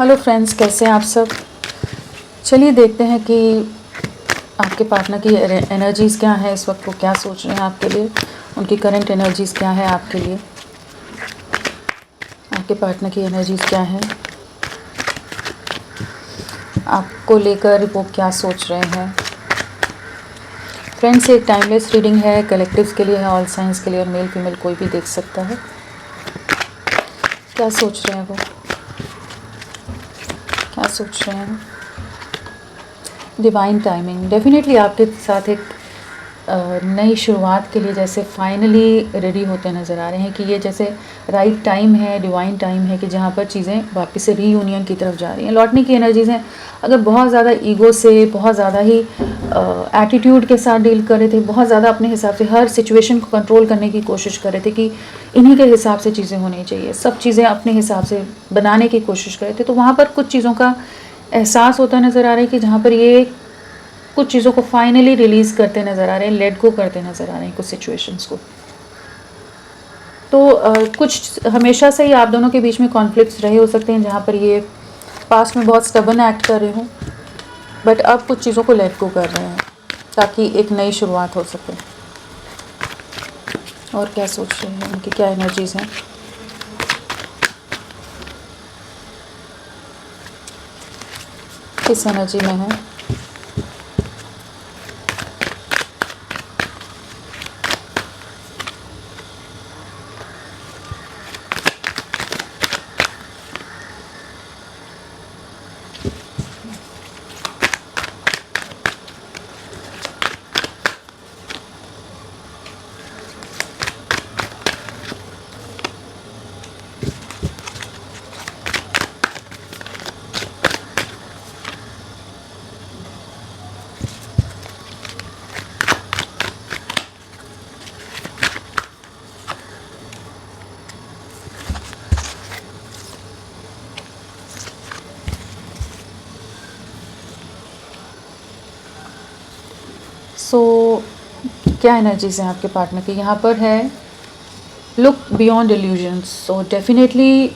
Hello friends, कैसे हैं आप सब। चलिए देखते हैं कि आपके पार्टनर की एनर्जीज़ क्या है इस वक्त, वो क्या सोच रहे हैं आपके लिए, उनकी करंट एनर्जीज़ क्या है आपके लिए, आपके पार्टनर की एनर्जीज़ क्या है, आपको लेकर वो क्या सोच रहे हैं। फ्रेंड्स, एक टाइमलेस रीडिंग है, कलेक्टिव्स के लिए है, ऑल साइंस के लिए, और मेल फीमेल कोई भी देख सकता है। क्या सोच रहे हैं वो, क्या सोच रहे हैं। डिवाइन टाइमिंग डेफिनेटली आपके साथ एक नई शुरुआत के लिए जैसे फाइनली रेडी होते नज़र आ रहे हैं कि ये जैसे राइट टाइम है, डिवाइन टाइम है कि जहाँ पर चीज़ें वापस से रीयूनियन की तरफ जा रही हैं। लौटने की एनर्जीज़ हैं। अगर बहुत ज़्यादा ईगो से, बहुत ज़्यादा ही एटीट्यूड के साथ डील कर रहे थे, बहुत ज़्यादा अपने हिसाब से हर सिचुएशन को कंट्रोल करने की कोशिश कर रहे थे कि इन्हीं के हिसाब से चीज़ें होनी चाहिए, सब चीज़ें अपने हिसाब से बनाने की कोशिश कर रहे थे, तो वहाँ पर कुछ चीज़ों का एहसास होता नज़र आ रहा है कि जहाँ पर ये कुछ चीज़ों को फाइनली रिलीज़ करते नज़र आ रहे हैं, लेट गो करते नज़र आ रहे हैं कुछ सिचुएशंस को। तो कुछ हमेशा से ही आप दोनों के बीच में कॉन्फ्लिक्ट्स रहे हो सकते हैं, जहाँ पर ये पास्ट में बहुत स्टबर्न एक्ट कर रहे हों, बट अब कुछ चीज़ों को लेट गो कर रहे हैं ताकि एक नई शुरुआत हो सके। और क्या सोच रहे हैं, उनकी क्या एनर्जीज़ हैं। किस एनर्जी में है। क्या एनर्जीज़ हैं आपके पार्टनर की। यहाँ पर है look beyond illusions. So definitely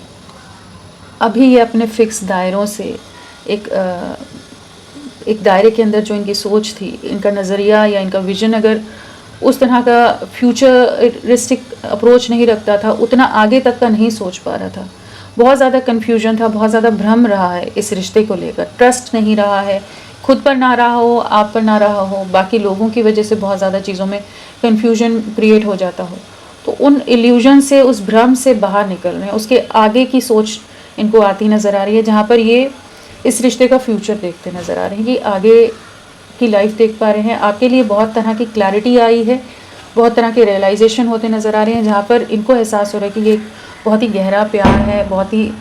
अभी ये अपने फिक्स दायरों से एक दायरे के अंदर जो इनकी सोच थी, इनका नज़रिया या इनका विजन अगर उस तरह का फ्यूचरिस्टिक अप्रोच नहीं रखता था, उतना आगे तक का नहीं सोच पा रहा था। बहुत ज़्यादा कन्फ्यूजन था, बहुत ज़्यादा भ्रम रहा है इस रिश्ते को लेकर, ट्रस्ट नहीं रहा है, खुद पर ना रहा हो, आप पर ना रहा हो, बाकी लोगों की वजह से बहुत ज़्यादा चीज़ों में कन्फ्यूजन क्रिएट हो जाता हो। तो उन इल्यूजन से, उस भ्रम से बाहर निकल रहे हैं, उसके आगे की सोच इनको आती नज़र आ रही है, जहाँ पर ये इस रिश्ते का फ्यूचर देखते नज़र आ रहे हैं, कि आगे की लाइफ देख पा रहे हैं। आपके लिए बहुत तरह की क्लैरिटी आई है, बहुत तरह के रियलाइजेशन होते नज़र आ रहे हैं, जहाँ पर इनको एहसास हो रहा है कि ये बहुत ही गहरा प्यार है, बहुत ही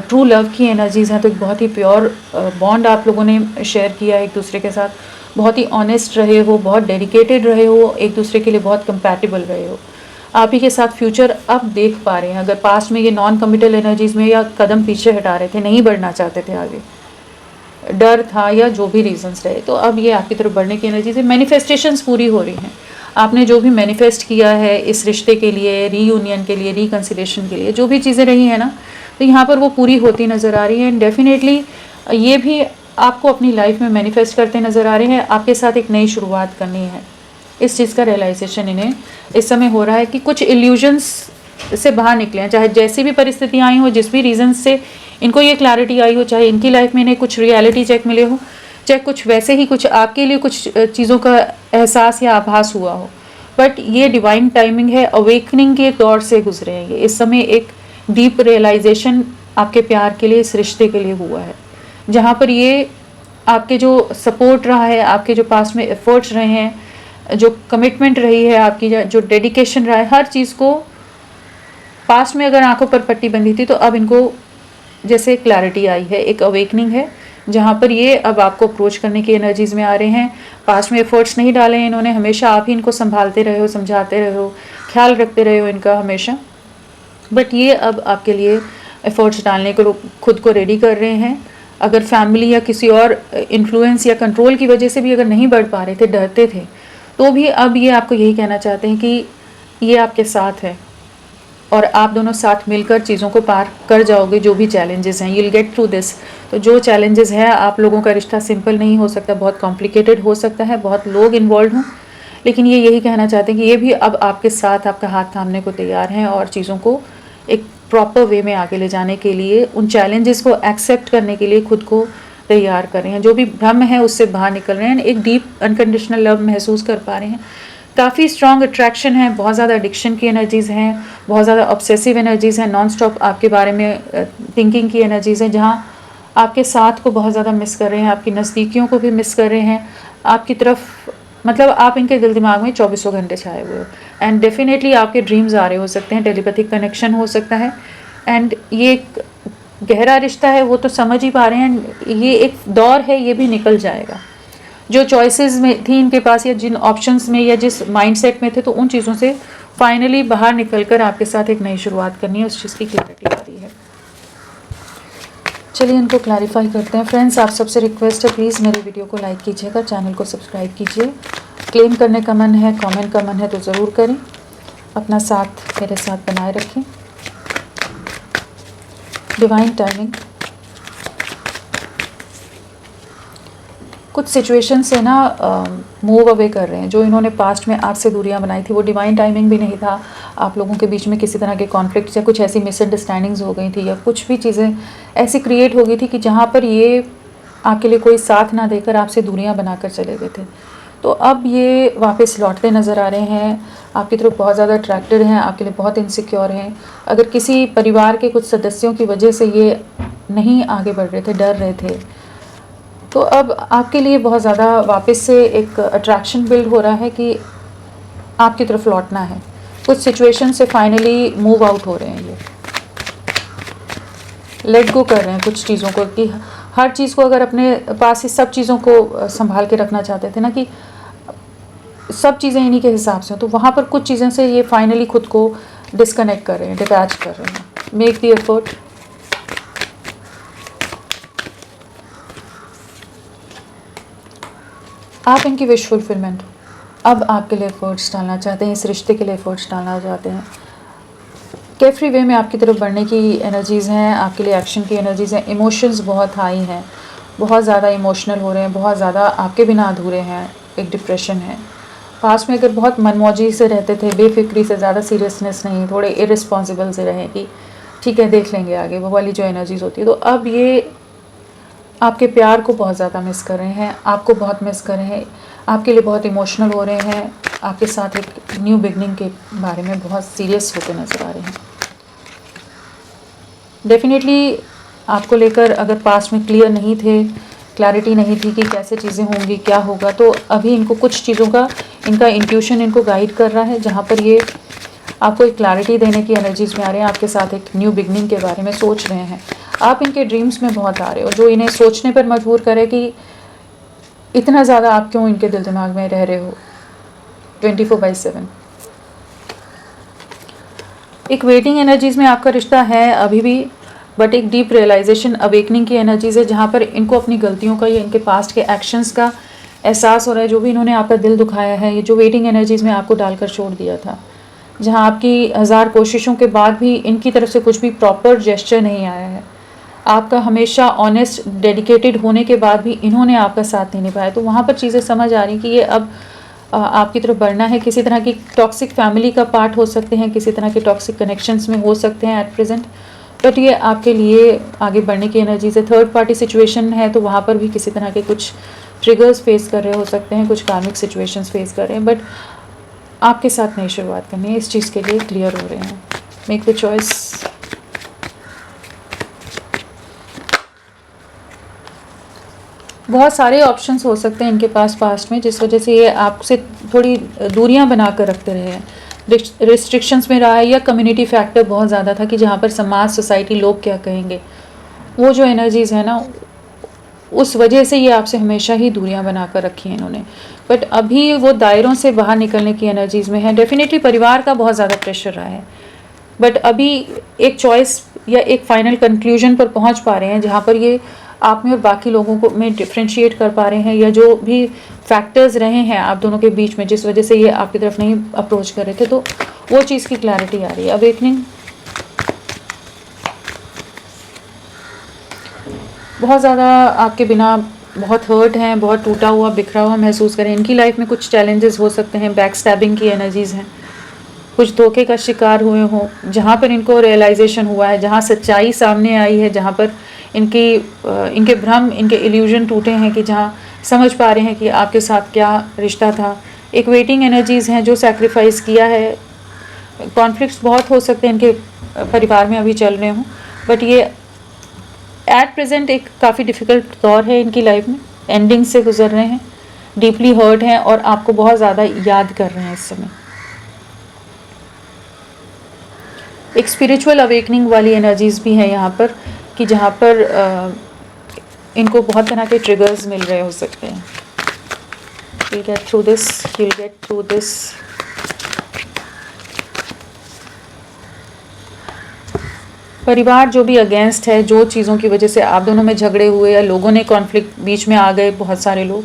ट्रू लव की एनर्जीज़ हैं। तो एक बहुत ही प्योर बॉन्ड आप लोगों ने शेयर किया है एक दूसरे के साथ, बहुत ही ऑनेस्ट रहे हो, बहुत डेडिकेटेड रहे हो, एक दूसरे के लिए बहुत कंपैटिबल रहे हो। आप ही के साथ फ्यूचर अब देख पा रहे हैं। अगर पास्ट में ये नॉन कमिटल एनर्जीज़ में या कदम पीछे हटा रहे थे, नहीं बढ़ना चाहते थे आगे, डर था या जो भी रीजंस रहे, तो अब ये आपकी तरफ बढ़ने की एनर्जी से मैनिफेस्टेशंस पूरी हो रही हैं। आपने जो भी मैनिफेस्ट किया है इस रिश्ते के लिए, रीयूनियन के लिए, रिकन्सिलेशन के लिए, जो भी चीज़ें रही हैं ना, तो यहाँ पर वो पूरी होती नज़र आ रही हैं। डेफिनेटली ये भी आपको अपनी लाइफ में मैनिफेस्ट करते नज़र आ रहे हैं। आपके साथ एक नई शुरुआत करनी है, इस चीज़ का रियलाइजेशन इन्हें इस समय हो रहा है कि कुछ इल्यूजन्स से बाहर निकले हैं, चाहे जैसी भी परिस्थितियाँ आई हो, जिस भी रीज़न से इनको ये क्लैरिटी आई हो, चाहे इनकी लाइफ में इन्हें कुछ रियलिटी चेक मिले हो, चाहे कुछ वैसे ही कुछ आपके लिए कुछ चीज़ों का एहसास या आभास हुआ हो, बट ये डिवाइन टाइमिंग है, अवेकनिंग के दौर से गुजरे हैं ये। इस समय एक डीप रियलाइजेशन आपके प्यार के लिए, इस रिश्ते के लिए हुआ है, जहाँ पर ये आपके जो सपोर्ट रहा है, आपके जो पास में एफर्ट्स रहे हैं, जो कमिटमेंट रही है आपकी, जो डेडिकेशन रहा है, हर चीज़ को पास्ट में अगर आंखों पर पट्टी बंधी थी, तो अब इनको जैसे क्लैरिटी आई है, एक अवेकनिंग है, जहाँ पर ये अब आपको अप्रोच करने की एनर्जीज़ में आ रहे हैं। पास्ट में एफर्ट्स नहीं डाले हैं इन्होंने, हमेशा आप ही इनको संभालते रहे हो, समझाते रहे हो, ख्याल रखते रहे हो इनका हमेशा, बट ये अब आपके लिए एफर्ट्स डालने को खुद को रेडी कर रहे हैं। अगर फैमिली या किसी और इन्फ्लुएंस या कंट्रोल की वजह से भी अगर नहीं बढ़ पा रहे थे, डरते थे, तो भी अब ये आपको यही कहना चाहते हैं कि ये आपके साथ है, और आप दोनों साथ मिलकर चीज़ों को पार कर जाओगे। जो भी चैलेंजेस हैं, you will get through this. तो जो चैलेंजेस है, आप लोगों का रिश्ता सिंपल नहीं हो सकता, बहुत कॉम्प्लिकेटेड हो सकता है, बहुत लोग इन्वॉल्व हों, लेकिन ये यही कहना चाहते हैं कि ये भी अब आपके साथ आपका हाथ थामने को तैयार हैं और चीज़ों को एक प्रॉपर वे में आगे ले जाने के लिए, उन चैलेंजेस को एक्सेप्ट करने के लिए खुद को तैयार कर रहे हैं। जो भी भ्रम है उससे बाहर निकल रहे हैं, एक डीप अनकंडीशनल लव महसूस कर पा रहे हैं। काफ़ी स्ट्रॉन्ग अट्रैक्शन है, बहुत ज़्यादा एडिक्शन की एनर्जीज़ हैं, बहुत ज़्यादा ऑब्सेसिव एनर्जीज़ हैं, नॉन स्टॉप आपके बारे में थिंकिंग की एनर्जीज़ हैं, जहाँ आपके साथ को बहुत ज़्यादा मिस कर रहे हैं, आपकी नज़दीकियों को भी मिस कर रहे हैं, आपकी तरफ मतलब आप इनके दिल दिमाग में 24 घंटे छाए हुए हो। एंड डेफिनेटली आपके ड्रीम्स आ रहे हो सकते हैं, टेलीपैथिक कनेक्शन हो सकता है। एंड ये एक गहरा रिश्ता है, वो तो समझ ही पा रहे हैं। ये एक दौर है, ये भी निकल जाएगा। जो चॉइसेस में थी इनके पास, या जिन ऑप्शंस में या जिस माइंडसेट में थे, तो उन चीज़ों से फाइनली बाहर निकलकर आपके साथ एक नई शुरुआत करनी है, उस चीज़ की क्लैरिटी आ रही है। चलिए इनको क्लैरिफाई करते हैं। फ्रेंड्स, आप सबसे रिक्वेस्ट है, प्लीज़ मेरे वीडियो को लाइक कीजिएगा, चैनल को सब्सक्राइब कीजिए। क्लेम करने का मन है, कमेंट का मन है तो ज़रूर करें। अपना साथ मेरे साथ बनाए रखें। Divine timing. कुछ सिचुएशन से ना मूव अवे कर रहे हैं। जो इन्होंने पास्ट में आपसे दूरियां बनाई थी, वो डिवाइन टाइमिंग भी नहीं था। आप लोगों के बीच में किसी तरह के कॉन्फ्लिक्ट या कुछ ऐसी मिसअंडरस्टैंडिंग्स हो गई थी, या कुछ भी चीज़ें ऐसी क्रिएट हो गई थी कि जहाँ पर ये आपके लिए कोई साथ ना देकर आपसे दूरियां बनाकर चले गए थे। तो अब ये वापस लौटते नज़र आ रहे हैं, आपकी तरफ बहुत ज़्यादा अट्रैक्टेड हैं, आपके लिए बहुत इनसिक्योर हैं। अगर किसी परिवार के कुछ सदस्यों की वजह से ये नहीं आगे बढ़ रहे थे, डर रहे थे, तो अब आपके लिए बहुत ज़्यादा वापस से एक अट्रैक्शन बिल्ड हो रहा है कि आपकी तरफ लौटना है। कुछ सिचुएशन से फाइनली मूव आउट हो रहे हैं, ये लेट गो कर रहे हैं कुछ चीज़ों को, कि हर चीज़ को अगर अपने पास ही सब चीज़ों को संभाल के रखना चाहते थे ना, कि सब चीज़ें इन्हीं के हिसाब से, तो वहाँ पर कुछ चीज़ों से ये फाइनली खुद को डिस्कनेक्ट कर रहे हैं, डिटैच कर रहे हैं। Make the effort. आप इनकी विश फुलफिलमेंट, अब आपके लिए एफर्ट्स डालना चाहते हैं, इस रिश्ते के लिए एफर्ट्स डालना चाहते हैं। केयरफ्री वे में आपकी तरफ बढ़ने की एनर्जीज़ हैं, आपके लिए एक्शन की एनर्जीज़ हैं। इमोशंस बहुत हाई हैं, बहुत ज़्यादा इमोशनल हो रहे हैं, बहुत ज़्यादा आपके बिना अधूरे हैं, एक डिप्रेशन है। पास में अगर बहुत मनमौजी से रहते थे, बेफिक्री से, ज़्यादा सीरियसनेस नहीं, थोड़े इरिस्पॉन्सिबल से रहे कि ठीक है देख लेंगे आगे, वो वाली जो एनर्जीज़ होती है, तो अब ये आपके प्यार को बहुत ज़्यादा मिस कर रहे हैं, आपको बहुत मिस कर रहे हैं, आपके लिए बहुत इमोशनल हो रहे हैं, आपके साथ एक न्यू बिगनिंग के बारे में बहुत सीरियस होकर नज़र आ रहे हैं। डेफिनेटली आपको लेकर अगर पास्ट में क्लियर नहीं थे, क्लैरिटी नहीं थी कि कैसे चीज़ें होंगी, क्या होगा, तो अभी इनको कुछ चीज़ों का, इनका इंट्यूशन इनको गाइड कर रहा है, जहाँ पर ये आपको एक क्लैरिटी देने की एनर्जीज़ में आ रहे हैं, आपके साथ एक न्यू बिगनिंग के बारे में सोच रहे हैं। आप इनके ड्रीम्स में बहुत आ रहे हो, जो इन्हें सोचने पर मजबूर करे कि इतना ज़्यादा आप क्यों इनके दिल दिमाग में रह रहे हो 24/7। एक वेटिंग एनर्जीज़ में आपका रिश्ता है अभी भी, बट एक डीप रियलाइजेशन, अवेकनिंग की एनर्जीज़ है, जहाँ पर इनको अपनी गलतियों का या इनके पास्ट के एक्शंस का एहसास हो रहा है। जो भी इन्होंने आपका दिल दुखाया है, ये जो वेटिंग एनर्जीज़ में आपको डालकर छोड़ दिया था, जहाँ आपकी 1000 कोशिशों के बाद भी इनकी तरफ से कुछ भी प्रॉपर जेस्चर नहीं आया है, आपका हमेशा ऑनेस्ट डेडिकेटेड होने के बाद भी इन्होंने आपका साथ नहीं निभाया, तो वहाँ पर चीज़ें समझ आ रही कि ये अब आपकी तरफ बढ़ना है। किसी तरह की टॉक्सिक फैमिली का पार्ट हो सकते हैं, किसी तरह के टॉक्सिक कनेक्शंस में हो सकते हैं एट प्रेजेंट, बट ये आपके लिए आगे बढ़ने की एनर्जी से। थर्ड पार्टी सिचुएशन है, तो वहाँ पर भी किसी तरह के कुछ ट्रिगर्स फेस कर रहे हो सकते हैं, कुछ कार्मिक सिचुएशंस फेस कर रहे हैं, बट आपके साथ नई शुरुआत करनी है, इस चीज़ के लिए क्लियर हो रहे हैं। Make the choice. बहुत सारे ऑप्शंस हो सकते हैं इनके पास पास्ट में, जिस वजह से ये आपसे थोड़ी दूरियां बना कर रखते रहे हैं, रिस्ट्रिक्शंस में रहा है, या कम्युनिटी फैक्टर बहुत ज़्यादा था कि जहाँ पर समाज, सोसाइटी, लोग क्या कहेंगे, वो जो एनर्जीज़ है ना, उस वजह से ये आपसे हमेशा ही दूरियां बना कर रखी हैं इन्होंने। बट अभी वो दायरों से बाहर निकलने की एनर्जीज़ में है। डेफिनेटली परिवार का बहुत ज़्यादा प्रेशर रहा है, बट अभी एक चॉइस या एक फाइनल कंक्लूजन पर पहुँच पा रहे हैं, जहाँ पर ये आप में और बाकी लोगों को में डिफ्रेंशिएट कर पा रहे हैं, या जो भी फैक्टर्स रहे हैं आप दोनों के बीच में जिस वजह से ये आपकी तरफ नहीं अप्रोच कर रहे थे, तो वो चीज़ की क्लैरिटी आ रही है। अवेकनिंग बहुत ज़्यादा आपके बिना बहुत हर्ट हैं, बहुत टूटा हुआ बिखरा हुआ महसूस करें। इनकी लाइफ में कुछ चैलेंजेस हो सकते हैं, बैक स्टैबिंग की एनर्जीज़ हैं, कुछ धोखे का शिकार हुए हों, जहाँ पर इनको रियलाइजेशन हुआ है, जहाँ सच्चाई सामने आई है, जहाँ पर इनके भ्रम, इनके इल्यूजन टूटे हैं, कि जहाँ समझ पा रहे हैं कि आपके साथ क्या रिश्ता था। एक वेटिंग एनर्जीज़ हैं जो सैक्रिफाइस किया है। कॉन्फ्लिक्ट्स बहुत हो सकते हैं इनके परिवार में अभी चल रहे हों, बट ये एट प्रेजेंट एक काफ़ी डिफ़िकल्ट दौर है इनकी लाइफ में, एंडिंग से गुजर रहे हैं, डीपली हर्ट हैं और आपको बहुत ज़्यादा याद कर रहे हैं इस समय। एक स्पिरिचुअल अवेकनिंग वाली एनर्जीज़ भी हैं यहाँ पर, कि जहाँ पर इनको बहुत तरह के ट्रिगर्स मिल रहे हो सकते हैं। You'll get through this, you'll get through this. परिवार जो भी अगेंस्ट है, जो चीज़ों की वजह से आप दोनों में झगड़े हुए या लोगों ने कॉन्फ्लिक्ट बीच में आ गए, बहुत सारे लोग,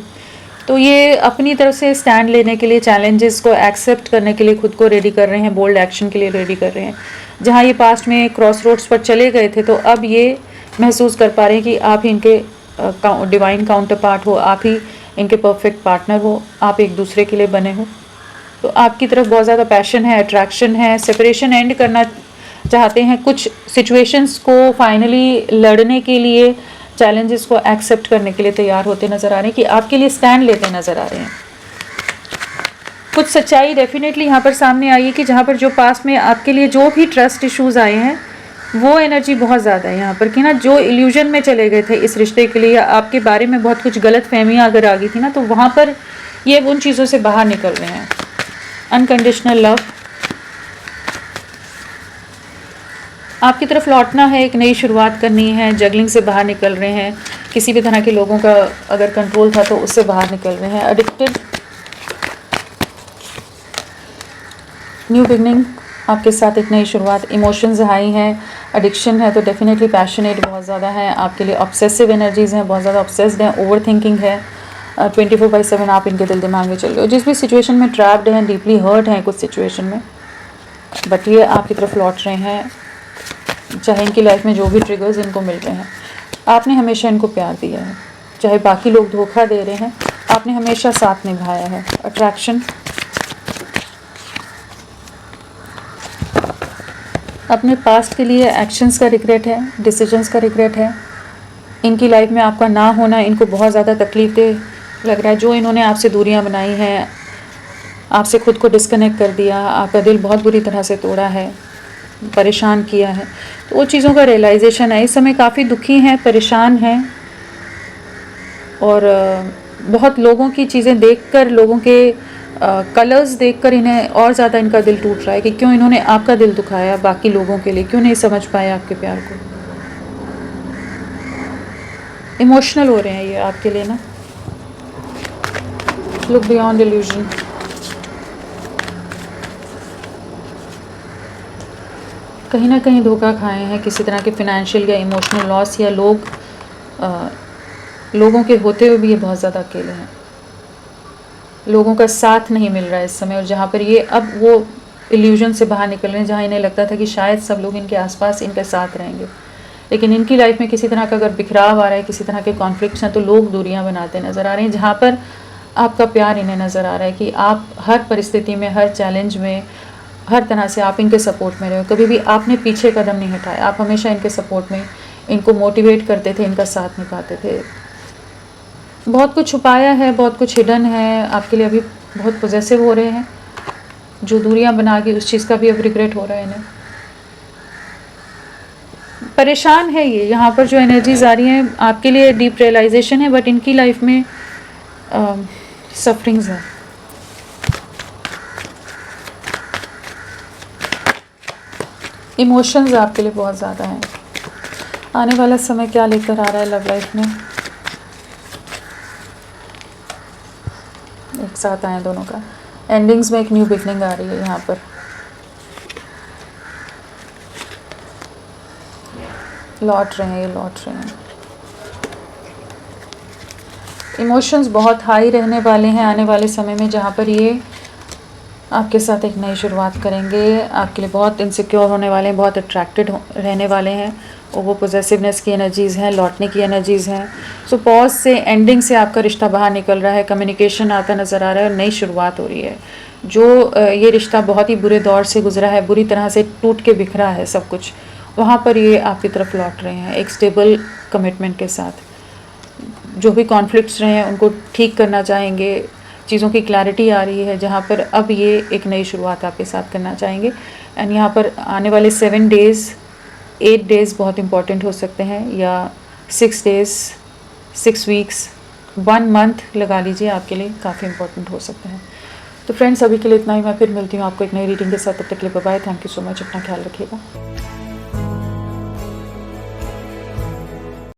तो ये अपनी तरफ से स्टैंड लेने के लिए, चैलेंजेस को एक्सेप्ट करने के लिए खुद को रेडी कर रहे हैं, बोल्ड एक्शन के लिए रेडी कर रहे हैं। जहाँ ये पास्ट में क्रॉस रोड्स पर चले गए थे, तो अब ये महसूस कर पा रहे हैं कि आप ही इनके डिवाइन काउंटर पार्ट हो, आप ही इनके परफेक्ट पार्टनर हो, आप एक दूसरे के लिए बने हो। तो आपकी तरफ बहुत ज़्यादा पैशन है, अट्रैक्शन है, सेपरेशन एंड करना चाहते हैं, कुछ सिचुएशंस को फाइनली लड़ने के लिए, चैलेंजेस को एक्सेप्ट करने के लिए तैयार होते नज़र आ रहे हैं, कि आपके लिए स्टैंड लेते नज़र आ रहे हैं। कुछ सच्चाई डेफिनेटली यहाँ पर सामने आई है, कि जहाँ पर जो पास्ट में आपके लिए जो भी ट्रस्ट इश्यूज़ आए हैं, वो एनर्जी बहुत ज़्यादा है यहाँ पर, कि ना जो इल्यूजन में चले गए थे इस रिश्ते के लिए, या आपके बारे में बहुत कुछ गलत फहमियाँ अगर आ गई थी ना, तो वहाँ पर ये उन चीज़ों से बाहर निकल रहे हैं। अनकंडीशनल लव, आपकी तरफ लौटना है, एक नई शुरुआत करनी है, जगलिंग से बाहर निकल रहे हैं, किसी भी तरह के लोगों का अगर कंट्रोल था तो उससे बाहर निकल रहे हैं। एडिक्टेड, न्यू बिगनिंग, आपके साथ एक नई शुरुआत। इमोशंस हाई हैं, एडिक्शन है तो डेफिनेटली पैशनेट बहुत ज़्यादा है आपके लिए। ऑब्सेसिव एनर्जीज़ हैं, बहुत ज़्यादा ऑब्सेस्ड हैं, ओवर थिंकिंग है, 24/7 आप इनके दिल दिमाग में चल रहे हो। जिस भी सिचुएशन में ट्रैप्ड हैं, डीपली हर्ट हैं कुछ सिचुएशन में, बट ये आपकी तरफ लौट रहे हैं, चाहे इनकी लाइफ में जो भी ट्रिगर्स इनको मिल रहे हैं। आपने हमेशा इनको प्यार दिया है, चाहे बाकी लोग धोखा दे रहे हैं, आपने हमेशा साथ निभाया है। अट्रैक्शन, अपने पास्ट के लिए एक्शंस का रिग्रेट है, डिसीजंस का रिग्रेट है। इनकी लाइफ में आपका ना होना इनको बहुत ज़्यादा तकलीफ दे लग रहा है। जो इन्होंने आपसे दूरियां बनाई हैं, आपसे खुद को डिस्कनेक्ट कर दिया, आपका दिल बहुत बुरी तरह से तोड़ा है, परेशान किया है, तो वो चीज़ों का रियलाइजेशन है। इस समय काफ़ी दुखी हैं, परेशान हैं, और बहुत लोगों की चीज़ें देखकर, लोगों के कलर्स देखकर इन्हें और ज़्यादा इनका दिल टूट रहा है, कि क्यों इन्होंने आपका दिल दुखाया बाकी लोगों के लिए, क्यों नहीं समझ पाया आपके प्यार को। इमोशनल हो रहे हैं ये आपके लिए ना। लुक बियॉन्ड इल्यूजन, कहीं ना कहीं धोखा खाए हैं, किसी तरह के फिनेंशियल या इमोशनल लॉस, या लोगों के होते हुए भी ये बहुत ज़्यादा अकेले हैं, लोगों का साथ नहीं मिल रहा है इस समय। और जहाँ पर ये अब वो इल्यूजन से बाहर निकल रहे हैं, जहाँ इन्हें लगता था कि शायद सब लोग इनके आसपास इनके साथ रहेंगे, लेकिन इनकी लाइफ में किसी तरह का अगर बिखराव आ रहा है, किसी तरह के कॉन्फ्लिक्ट्स हैं, तो लोग दूरियां बनाते नज़र आ रहे हैं। जहाँ पर आपका प्यार इन्हें नज़र आ रहा है, कि आप हर परिस्थिति में, हर चैलेंज में, हर तरह से आप इनके सपोर्ट में रहे हो, कभी भी आपने पीछे कदम नहीं हटाया, आप हमेशा इनके सपोर्ट में, इनको मोटिवेट करते थे, इनका साथ निभाते थे। बहुत कुछ छुपाया है, बहुत कुछ हिडन है आपके लिए, अभी बहुत पॉजेसिव हो रहे हैं, जो दूरियां बना के उस चीज़ का भी अब रिग्रेट हो रहा है इन्हें। परेशान है ये, यहाँ पर जो एनर्जीज आ रही हैं आपके लिए डीप रियलाइजेशन है, बट इनकी लाइफ में सफरिंग्स है। इमोशंस आपके लिए बहुत ज़्यादा हैं। आने वाला समय क्या लेकर आ रहा है लव लाइफ में, एक साथ आए दोनों का। एंडिंग्स में एक न्यू बिगनिंग आ रही है यहाँ पर। लौट रहे हैं, ये लौट रहे हैं। इमोशंस बहुत हाई रहने वाले हैं आने वाले समय में, जहाँ पर ये आपके साथ एक नई शुरुआत करेंगे। आपके लिए बहुत इनसिक्योर होने वाले हैं, बहुत अट्रैक्टेड रहने वाले हैं। और वो पॉसेसिवनेस की एनर्जीज़ हैं, लौटने की एनर्जीज़ हैं। सो पॉज से, एंडिंग से आपका रिश्ता बाहर निकल रहा है, कम्युनिकेशन आता नज़र आ रहा है और नई शुरुआत हो रही है। जो ये रिश्ता बहुत ही बुरे दौर से गुजरा है, बुरी तरह से टूट के बिखरा है सब कुछ, वहाँ पर ये आपकी तरफ लौट रहे हैं एक स्टेबल कमिटमेंट के साथ। जो भी कॉन्फ्लिक्ट्स रहे हैं उनको ठीक करना चाहेंगे। चीज़ों की क्लैरिटी आ रही है जहाँ पर अब ये एक नई शुरुआत आपके साथ करना चाहेंगे। एंड यहाँ पर आने वाले 7 डेज़, 8 डेज़ बहुत इंपॉर्टेंट हो सकते हैं, या 6 डेज़, 6 वीक्स, 1 मंथ लगा लीजिए, आपके लिए काफ़ी इंपॉर्टेंट हो सकते हैं। तो फ्रेंड्स, अभी के लिए इतना ही। मैं फिर मिलती हूँ आपको एक नई रीडिंग के साथ। तब तक के लिए bye bye. Thank you so much. अपना ख्याल रखिएगा।